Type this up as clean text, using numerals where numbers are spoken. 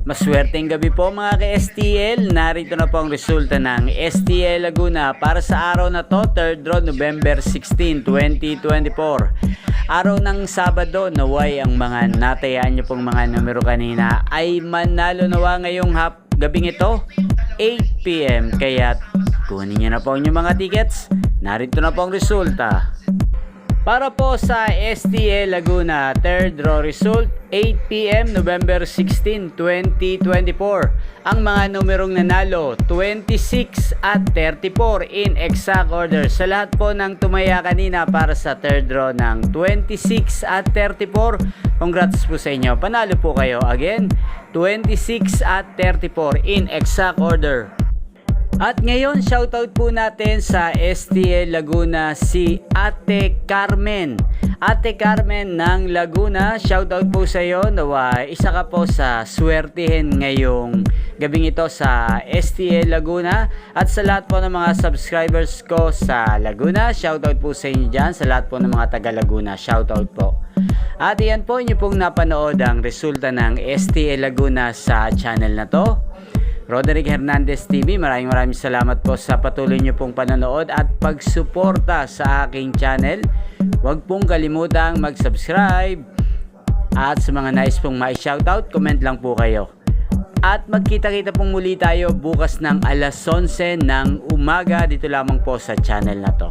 Maswerteng gabi po mga ka-STL. Narito na po ang resulta ng STL Laguna para sa araw na to, 3rd draw, November 16, 2024. Araw ng Sabado, naway ang mga natayaan nyo pong mga numero kanina ay manalo nawa ngayong gabing ito, 8 PM. Kaya kunin nyo na po ang inyong mga tickets. Narito na po ang resulta. Para po sa STL Laguna, 3rd draw result, 8 PM, November 16, 2024. Ang mga numerong nanalo, 26 at 34 in exact order. Sa lahat po ng tumaya kanina para sa 3rd draw ng 26 at 34, congrats po sa inyo. Panalo po kayo. Again, 26 at 34 in exact order. At ngayon, shoutout po natin sa STL Laguna si Ate Carmen. Ate Carmen ng Laguna, shoutout po sa iyo. Nawa, isa ka po sa swertihin ngayong gabing ito sa STL Laguna. At sa lahat po ng mga subscribers ko sa Laguna, shoutout po sa inyo dyan. Sa lahat po ng mga taga Laguna, shoutout po. At yan po, inyo pong napanood ang resulta ng STL Laguna sa channel na to, Roderick Hernandez TV. Maraming salamat po sa patuloy nyo pong panonood at pagsuporta sa aking channel. Huwag pong kalimutang mag-subscribe. At sa mga nais pong ma-shoutout, comment lang po kayo. At magkita-kita pong muli tayo bukas ng alas 11 ng umaga dito lamang po sa channel na to.